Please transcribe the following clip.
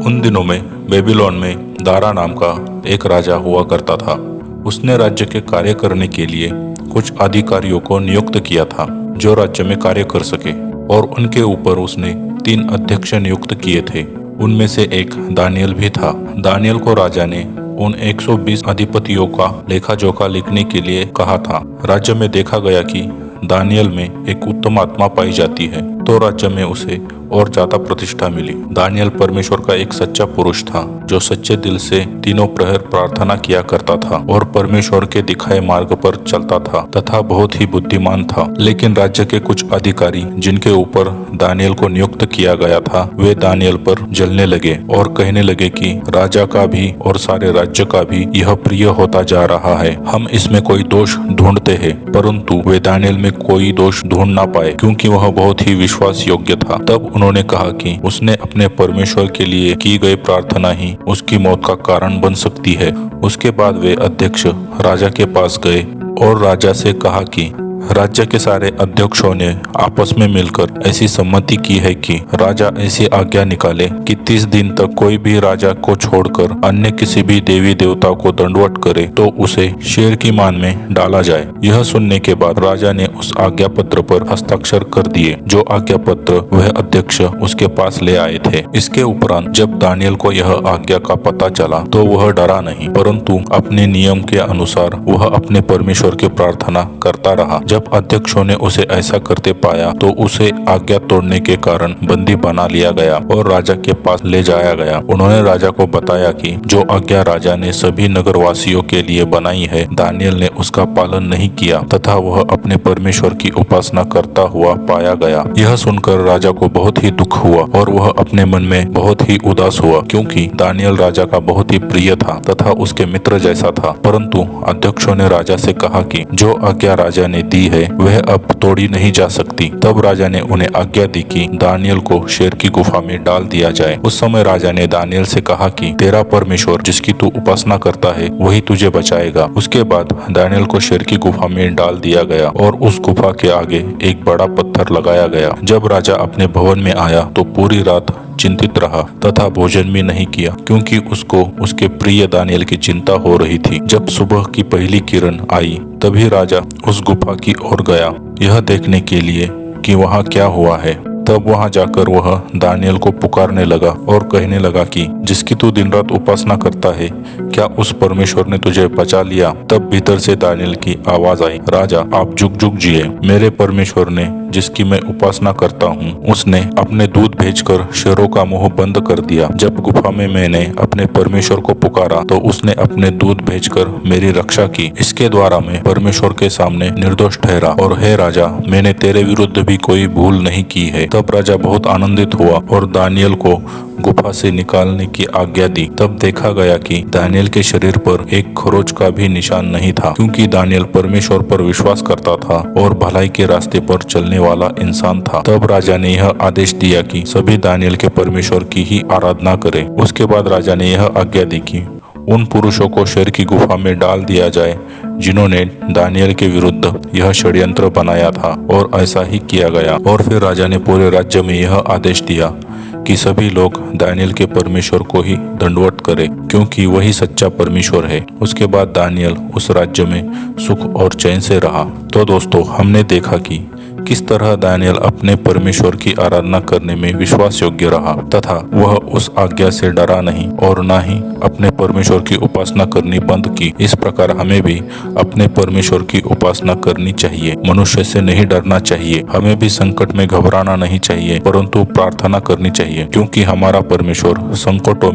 उन दिनों में बेबीलोन में दारा नाम का एक राजा हुआ करता था। उसने राज्य के कार्य करने के लिए कुछ अधिकारियों को नियुक्त किया था जो राज्य में कार्य कर सके, और उनके ऊपर उसने 3 अध्यक्ष नियुक्त किए थे। उनमें से एक दानियल भी था। दानियल को राजा ने उन 120 अधिपतियों का लेखा जोखा लिखने के लिए कहा था। राज्य में देखा गया कि दानियल में एक उत्तम आत्मा पाई जाती है, तो राज्य में उसे और ज्यादा प्रतिष्ठा मिली। दानियल परमेश्वर का एक सच्चा पुरुष था जो सच्चे दिल से तीनों प्रहर प्रार्थना किया करता था और परमेश्वर के दिखाए मार्ग पर चलता था तथा बहुत ही बुद्धिमान था। लेकिन राज्य के कुछ अधिकारी जिनके ऊपर दानियल को नियुक्त किया गया था, वे दानियल पर जलने लगे और कहने लगे कि राजा का भी और सारे राज्य का भी यह प्रिय होता जा रहा है। हम इसमें कोई दोष ढूंढते हैं, परंतु वे दानियल में कोई दोष ढूंढ ना पाए क्योंकि वह बहुत ही विश्वास योग्य था। तब उन्होंने कहा कि उसने अपने परमेश्वर के लिए की गई प्रार्थना ही उसकी मौत का कारण बन सकती है। उसके बाद वे अध्यक्ष राजा के पास गए और राजा से कहा कि राज्य के सारे अध्यक्षों ने आपस में मिलकर ऐसी सम्मति की है कि राजा ऐसी आज्ञा निकाले कि 30 दिन तक कोई भी राजा को छोड़कर अन्य किसी भी देवी देवता को दंडवत करे तो उसे शेर की मान में डाला जाए। यह सुनने के बाद राजा ने उस आज्ञा पत्र पर हस्ताक्षर कर दिए, जो आज्ञा पत्र वह अध्यक्ष उसके पास ले आए थे। इसके उपरांत जब दानियल को यह आज्ञा का पता चला तो वह डरा नहीं, परंतु अपने नियम के अनुसार वह अपने परमेश्वर की प्रार्थना करता रहा। जब अध्यक्षों ने उसे ऐसा करते पाया तो उसे आज्ञा तोड़ने के कारण बंदी बना लिया गया और राजा के पास ले जाया गया। उन्होंने राजा को बताया कि जो आज्ञा राजा ने सभी नगरवासियों के लिए बनाई है, दानियल ने उसका पालन नहीं किया तथा वह अपने परमेश्वर की उपासना करता हुआ पाया गया। यह सुनकर राजा को बहुत ही दुख हुआ और वह अपने मन में बहुत ही उदास हुआ, क्योंकि दानियल राजा का बहुत ही प्रिय था तथा उसके मित्र जैसा था। परंतु अध्यक्षों ने राजा से कहा कि जो आज्ञा राजा ने दी है वह अब तोड़ी नहीं जा सकती। तब राजा ने उन्हें आज्ञा दी कि दानियल को शेर की गुफा में डाल दिया जाए। उस समय राजा ने दानियल से कहा कि तेरा परमेश्वर जिसकी तू उपासना करता है वही तुझे बचाएगा। उसके बाद दानियल को शेर की गुफा में डाल दिया गया और उस गुफा के आगे एक बड़ा पत्थर लगाया गया। जब राजा अपने भवन में आया तो पूरी रात चिंतित रहा तथा भोजन भी नहीं किया, क्योंकि उसको उसके प्रिय दानियल की चिंता हो रही थी। जब सुबह की पहली किरण आई तभी राजा उस गुफा की ओर गया, यह देखने के लिए कि वहाँ क्या हुआ है। तब वहां जाकर वह दानियल को पुकारने लगा और कहने लगा कि जिसकी तू दिन रात उपासना करता है, क्या उस परमेश्वर ने तुझे बचा लिया? तब भीतर से दानियल की आवाज आई, राजा आप जुग जुग जिए। मेरे परमेश्वर ने जिसकी मैं उपासना करता हूँ, उसने अपने दूत भेजकर शेरों का मुंह बंद कर दिया। जब गुफा में मैंने अपने परमेश्वर को पुकारा तो उसने अपने दूत भेजकर मेरी रक्षा की। इसके द्वारा मैं परमेश्वर के सामने निर्दोष ठहरा। और हे राजा, मैंने तेरे विरुद्ध भी कोई भूल नहीं की है। तब राजा बहुत आनंदित हुआ और दानियल को गुफा से निकालने की आज्ञा दी। तब देखा गया कि दानियल के शरीर पर एक खरोच का भी निशान नहीं था, क्योंकि दानियल परमेश्वर पर विश्वास करता था और भलाई के रास्ते पर चलने वाला इंसान था। तब राजा ने यह आदेश दिया कि सभी दानियल के परमेश्वर की ही आराधना करें। उसके बाद राजा ने यह आज्ञा दी कि उन पुरुषों को शेर की गुफा में डाल दिया जाए जिन्होंने दानियल के विरुद्ध यह षड्यंत्र बनाया था, और ऐसा ही किया गया। और फिर राजा ने पूरे राज्य में यह आदेश दिया कि सभी लोग दानियल के परमेश्वर को ही दंडवत करें, क्योंकि वही सच्चा परमेश्वर है। उसके बाद दानियल उस राज्य में सुख और चैन से रहा। तो दोस्तों, हमने देखा कि किस तरह दानियल अपने परमेश्वर की आराधना करने में विश्वास योग्य रहा तथा वह उस आज्ञा से डरा नहीं और न ही अपने परमेश्वर की उपासना करनी बंद की। इस प्रकार हमें भी अपने परमेश्वर की उपासना करनी चाहिए। मनुष्य से नहीं डरना चाहिए। हमें भी संकट में घबराना नहीं चाहिए, परंतु प्रार्थना करनी चाहिए, क्योंकि हमारा परमेश्वर संकटों